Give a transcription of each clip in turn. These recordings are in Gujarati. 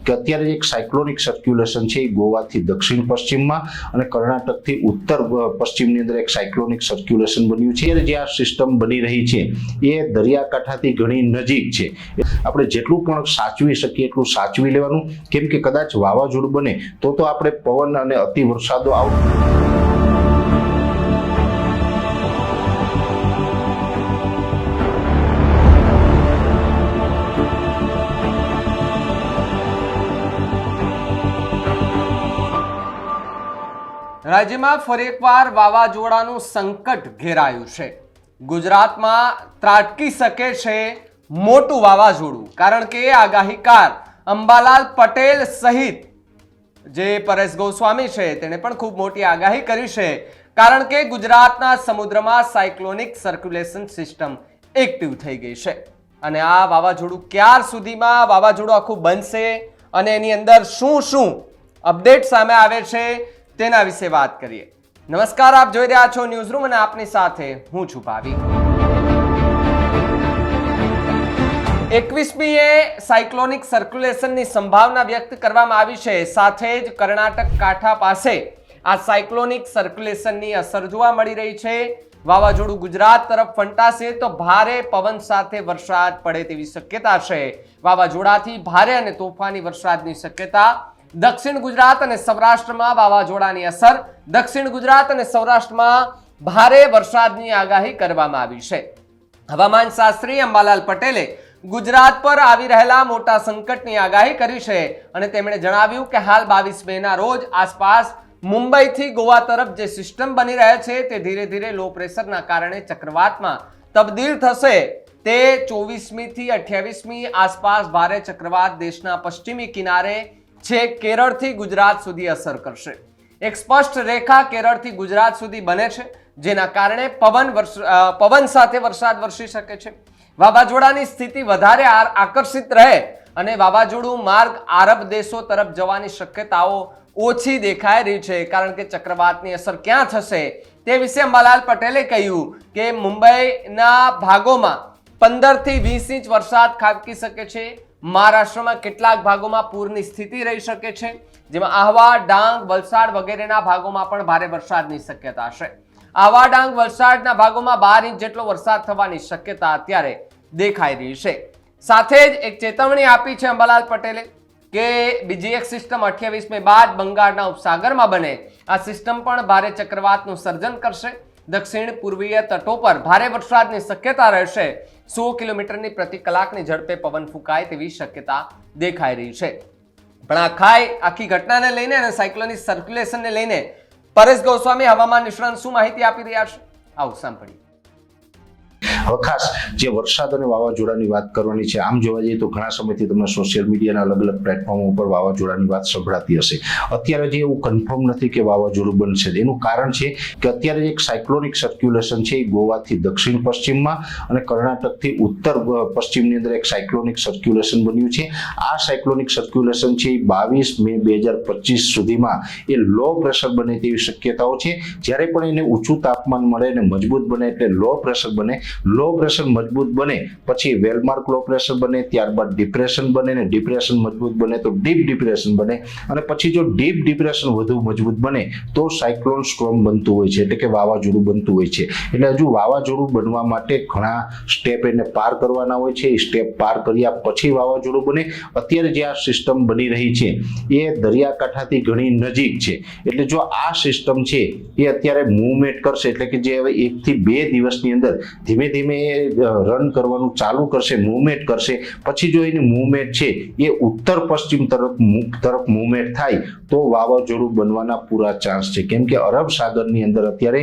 કે અત્યારે એક સાયક્લોનિક સર્ક્યુલેશન છે એ ગોવાથી દક્ષિણ પશ્ચિમમાં અને કર્ણાટકથી ઉત્તર પશ્ચિમની અંદર એક સાયક્લોનિક સર્ક્યુલેશન બન્યું છે. જે આ સિસ્ટમ બની રહી છે એ દરિયાકાંઠાથી ઘણી નજીક છે. આપણે જેટલું પણ સાચવી શકીએ એટલું સાચવી લેવાનું, કેમ કે કદાચ વાવાઝોડું બને તો આપણે પવન અને અતિ વરસાદો રાજ્યમાં ફરી એકવાર વાવાઝોડાનું સંકટ ઘેરાયું છે. ગુજરાતમાં ત્રાટકી શકે છે મોટું વાવાઝોડું, કારણ કે આગાહીકાર અંબાલાલ પટેલ સહિત જે પરેશ ગોસ્વામી છે તેણે પણ ખૂબ મોટી આગાહી કરી છે, કારણ કે ગુજરાતના સમુદ્રમાં સાયક્લોનિક સર્ક્યુલેશન સિસ્ટમ એક્ટિવ થઈ ગઈ છે અને આ વાવાઝોડું ક્યાર સુધીમાં વાવાઝોડું આખું બનશે અને એની અંદર શું શું અપડેટ સામે આવે છે તેના વિશે વાત કરીએ. નમસ્કાર, આપ જોઈ રહ્યા છો ન્યૂઝ રૂમ અને આપની સાથે હું છું ભાવી. 21મીએ સાયક્લોનિક સર્ક્યુલેશનની સંભાવના વ્યક્ત કરવામાં આવી છે. સાથે જ કર્ણાટક કાંઠા પાસે આ સાયક્લોનિક સર્ક્યુલેશનની અસર જોવા મળી રહી છે. વાવાઝોડું ગુજરાત તરફ ફંટાશે તો ભારે પવન સાથે વરસાદ પડે તેવી શક્યતા છે. વાવાઝોડાથી ભારે અને તોફાની વરસાદની શક્યતા. દક્ષિણ ગુજરાત અને સૌરાષ્ટ્રમાં વાવાઝોડાની અસર. દક્ષિણ ગુજરાત અને સૌરાષ્ટ્રમાં ભારે વરસાદની આગાહી કરવામાં આવી છે. હવામાન શાસ્ત્રી અંબાલાલ પટેલે ગુજરાત પર આવી રહેલા મોટા સંકટની આગાહી કરી છે અને તેમણે જણાવ્યું કે હાલ 22 મેના રોજ આસપાસ મુંબઈથી ગોવા તરફ જે સિસ્ટમ બની રહે છે તે ધીરે ધીરે લો પ્રેશરના કારણે ચક્રવાતમાં તબદીલ થશે. તે 24મી થી 28મી આસપાસ ભારે ચક્રવાત દેશના પશ્ચિમી કિનારે છે કેરળથી ગુજરાત સુધી અસર કરશે. એક સ્પષ્ટ રેખા કેરળથી ગુજરાત સુધી બને છે, જેના કારણે પવન સાથે વરસાદ વરસી શકે છે. વાવાઝોડાની સ્થિતિ વધારે આકર્ષિત રહે અને વાવાઝોડું માર્ગ આરબ દેશો તરફ જવાની શક્યતાઓ ઓછી દેખાઈ રહી છે, કારણ કે ચક્રવાતની અસર ક્યાં થશે તે વિશે અંબાલાલ પટેલે કહ્યું કે મુંબઈના ભાગોમાં 15 થી 20 ઇંચ વરસાદ ખાબકી શકે છે. મહારાષ્ટ્રમાં કેટલાક ભાગોમાં પૂરની સ્થિતિ રહી શકે છે, જેમાં આહવા, ડાંગ, વલસાડ વગેરેના ભાગોમાં પણ ભારે વરસાદની શક્યતા છે. આહવા, ડાંગ, વલસાડના ભાગોમાં 12 ઇંચ જેટલો વરસાદ થવાની શક્યતા અત્યારે દેખાઈ રહી છે. સાથે જ એક ચેતવણી આપી છે અંબાલાલ પટેલે કે બીજી એક સિસ્ટમ 28 મે બાદ બંગાળના ઉપસાગરમાં બને. આ સિસ્ટમ પણ ભારે ચક્રવાતનું સર્જન કરશે. દક્ષિણ પૂર્વીય તટો પર ભારે વરસાદની શક્યતા રહેશે. 100 કિલોમીટરની પ્રતિ કલાકની ઝડપે પવન ફૂંકાય તેવી શક્યતા દેખાઈ રહી છે. પણ આખી ઘટનાને લઈને અને સાયક્લોનિક સર્ક્યુલેશનને લઈને પરેશ ગોસ્વામી હવામાન નિષ્ણાંત શું માહિતી આપી રહ્યા છે, આવું સાંભળીએ. હવે ખાસ જે વરસાદ અને વાવાઝોડાની વાત કરવાની છે, આમ જોવા જઈએ તો ઘણા સમયથી તમને સોશિયલ મીડિયાના અલગ અલગ પ્લેટફોર્મ ઉપર વાવાઝોડાની વાત સંભળાતી હશે. અત્યારે જે એવું કન્ફર્મ નથી કે વાવાઝોડું બનશે. એનું કારણ છે કે અત્યારે એક સાયક્લોનિક સર્ક્યુલેશન છે એ ગોવાથી દક્ષિણ પશ્ચિમમાં અને કર્ણાટકથી ઉત્તર પશ્ચિમની અંદર એક સાયક્લોનિક સર્ક્યુલેશન બન્યું છે. આ સાયક્લોનિક સર્ક્યુલેશન છે એ 22 મે 2025 સુધીમાં એ લો પ્રેશર બને તેવી શક્યતાઓ છે. જ્યારે પણ એને ઊંચું તાપમાન મળે અને મજબૂત બને એટલે લો પ્રેશર બને. લો પ્રેશર મજબૂત બને પછી વેલમાર્ક લો પ્રેશર બને, ત્યારબાદ ડિપ્રેશન બને ને ડિપ્રેશન મજબૂત બને તો ડીપ ડિપ્રેશન બને અને પછી જો ડીપ ડિપ્રેશન વધુ મજબૂત બને તો સાયક્લોન સ્ટોર્મ બનતું હોય છે, એટલે કે વાવાઝોડું બનતું હોય છે. એટલે હજુ વાવાઝોડું બનવા માટે ઘણા સ્ટેપ એને પાર કરવાના હોય છે. એ સ્ટેપ પાર કર્યા પછી વાવાઝોડું બને. અત્યારે જે આ સિસ્ટમ બની રહી છે એ દરિયાકાંઠાથી ઘણી નજીક છે, એટલે જો આ સિસ્ટમ છે એ અત્યારે મૂવમેન્ટ કરશે, એટલે કે જે હવે 1 થી 2 દિવસની અંદર ધીમે ધીમે રન કરવાનું ચાલુ કરશે, મૂવમેન્ટ કરશે. પછી જો એની મૂવમેન્ટ છે એ ઉત્તર પશ્ચિમ તરફ મૂવમેન્ટ થાય તો વાવાઝોડું બનવાના પૂરા ચાન્સ છે. કેમ કે અરબ સાગરની અંદર અત્યારે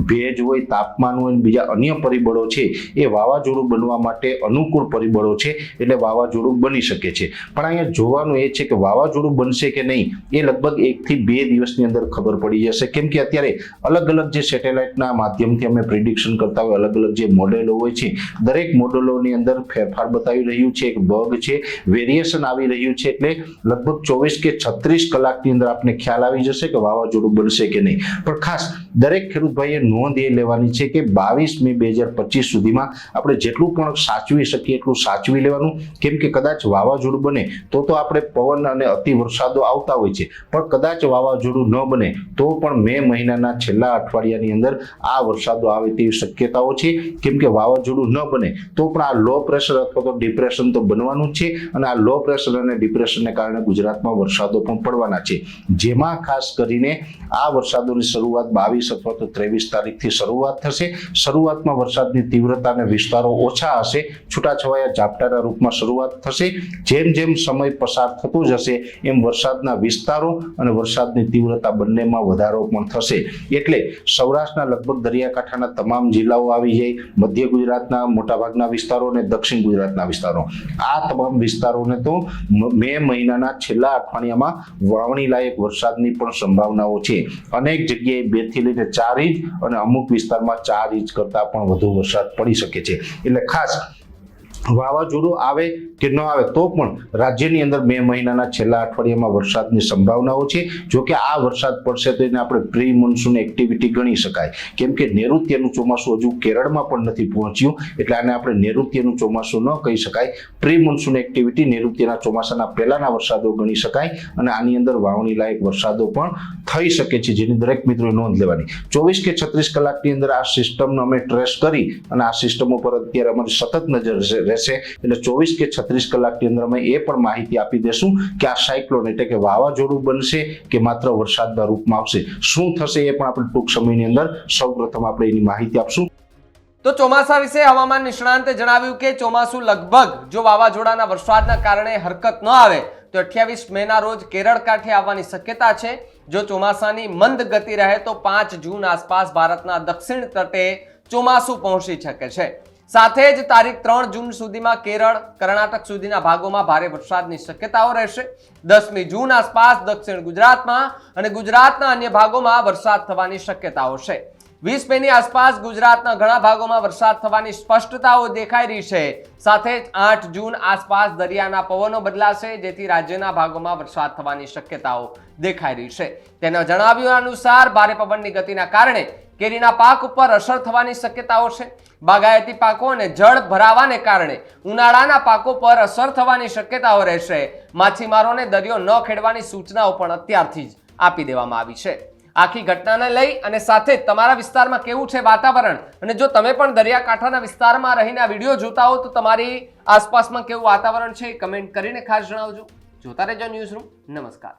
ભેજ હોય, તાપમાન હોય, બીજા અન્ય પરિબળો છે એ વાવાઝોડું બનવા માટે અનુકૂળ પરિબળો છે, એટલે વાવાઝોડું બની શકે છે. પણ અહીંયા જોવાનું એ છે કે વાવાઝોડું બનશે કે નહીં એ લગભગ 1 થી 2 દિવસની અંદર ખબર પડી જશે. કેમ કે અત્યારે અલગ અલગ જે સેટેલાઇટના માધ્યમથી અમે પ્રિડિક્શન કરતા હોય, અલગ અલગ જે મોડેલો હોય છે, દરેક મોડેલોની અંદર ફેરફાર બતાવી રહ્યું છે, એક બગ છે, વેરિએશન આવી રહ્યું છે. એટલે લગભગ 24 કે 36 કલાકની અંદર આપને ખ્યાલ આવી જશે કે વાવાઝોડું બનશે કે નહીં. પણ ખાસ દરેક ખેડૂત ભાઈએ નોંધ એ લેવાની છે કે 22 મે 2025 સુધીમાં આપણે જેટલું પણ સાચવી શકીએ એટલું સાચવી લેવાનું, કેમ કે કદાચ વાવાઝોડું બને તો આપણે પવન અને અતિ વરસાદો આવતા હોય છે, પણ કદાચ વાવાઝોડું ન બને તો પણ મે મહિનાના છેલ્લા અઠવાડિયાની અંદર આ વરસાદો આવે તેવી શક્યતાઓ છે, કેમ કે વાવાઝોડું ન બને તો પણ આ લો પ્રેશર અથવા તો ડિપ્રેશન તો બનવાનું જ છે, અને આ લો પ્રેશર અને ડિપ્રેશનને કારણે ગુજરાતમાં વરસાદો પણ પડવાના છે, જેમાં ખાસ કરીને આ વરસાદોની શરૂઆત 22 અથવા તો 23 તારીખથી શરૂઆત થશે। શરૂઆતમાં વરસાદની તીવ્રતા અને વિસ્તારો ઓછા હશે, છૂટાછવાયા ઝાપટાના રૂપમાં શરૂઆત થશે। જેમ જેમ સમય પસાર થતો જશે એમ વરસાદના વિસ્તારો અને વરસાદની તીવ્રતા બંનેમાં વધારો પણ થશે। એટલે સૌરાષ્ટ્રના લગભગ દરિયાકાંઠાના તમામ જિલ્લાઓ આવી જાય, મધ્ય ગુજરાતના મોટાભાગના વિસ્તારો અને દક્ષિણ ગુજરાતના વિસ્તારો, આ તમામ વિસ્તારોને તો મે મહિનાના છેલ્લા અઠવાડિયામાં વાવણી લાયક વરસાદની પણ સંભાવનાઓ છે। અનેક જગ્યાએ 2 થી લઈને 4 ઇંચ અને અમુક વિસ્તારમાં 4 ઇંચ કરતા પણ વધુ વરસાદ પડી શકે છે। એટલે ખાસ વાવાઝોડું આવે કે ન આવે તો પણ રાજ્યની અંદર મે મહિનાના છેલ્લા અઠવાડિયામાં વરસાદની સંભાવનાઓ છે। જો કે આ વરસાદ પડશે તો એને આપણે પ્રી મોન્સૂન એક્ટિવિટી ગણી શકાય, કેમ કે નૈઋત્યનું ચોમાસું હજુ કેરળમાં પણ નથી પહોંચ્યું, એટલે આને આપણે નૈઋત્યનું ચોમાસું ન કહી શકાય। પ્રી મોન્સૂન એક્ટિવિટી નૈઋત્યના ચોમાસાના પહેલાના વરસાદો ગણી શકાય, અને આની અંદર વાવણી લાયક વરસાદો પણ થઈ શકે છે, જેની દરેક મિત્રોએ નોંધ લેવાની। 24 કે 36 કલાકની અંદર આ સિસ્ટમને અમે ટ્રેસ કરી અને આ સિસ્ટમો પર અત્યારે અમારી સતત નજર રહેશે, એટલે 24 કે 36 કલાકની અંદર અમે એ પણ માહિતી આપી દેશું કે આ સાયક્લોન એટલે કે વાવાઝોડું બનશે કે માત્ર વરસાદના રૂપમાં આવશે, શું થશે એ પણ આપણે ટૂંક સમયની અંદર સૌપ્રથમ આપણે એની માહિતી આપશું। તો ચોમાસા વિશે હવામાન નિષ્ણાંતે જણાવ્યું કે ચોમાસું લગભગ જો વાવાઝોડાના વરસાદના કારણે હરકત ન આવે તો 28 મેના રોજ કેરળ કાંઠે આવવાની શક્યતા છે। જો ચોમાસાની મંદ ગતિ રહે તો 5 જૂન આસપાસ ભારતના દક્ષિણ તટે ચોમાસું પહોંચી શકે છે। સાથે જ તારીખ 3 જૂન સુધીમાં કેરળ, કર્ણાટક સુધીના ભાગોમાં ભારે વરસાદની શક્યતાઓ રહેશે। 10મી જૂન આસપાસ દક્ષિણ ગુજરાતમાં અને ગુજરાતના અન્ય ભાગોમાં વરસાદ થવાની શક્યતાઓ છે। 20 મેની આસપાસ ગુજરાતના ઘણા ભાગોમાં વરસાદ થવાની સ્પષ્ટતાઓ દેખાઈ રહી છે। સાથે જ 8 જૂન આસપાસ દરિયાના પવનો બદલાશે, જેથી રાજ્યના ભાગોમાં વરસાદ થવાની શક્યતાઓ દેખાઈ રહી છે। તેના જણાવ્યા અનુસાર ભારે પવનની ગતિના કારણે કેરીના પાક ઉપર અસર થવાની શક્યતાઓ છે। બાગાયતી પાકો અને જળ ભરાવાને કારણે ઉનાળાના પાકો પર અસર થવાની શક્યતાઓ રહેશે। માછીમારોને દરિયો ન ખેડવાની સૂચનાઓ પણ અત્યારથી જ આપી દેવામાં આવી છે। આખી ઘટનાને લઈ અને સાથે તમારા વિસ્તારમાં કેવું છે વાતાવરણ, અને જો તમે પણ દરિયાકાંઠાના વિસ્તારમાં રહીને આ વિડીયો જોતા હો તો તમારી આસપાસમાં કેવું વાતાવરણ છે કમેન્ટ કરીને ખાસ જણાવજો। જોતા રહેજો ન્યૂઝરૂમ। નમસ્કાર।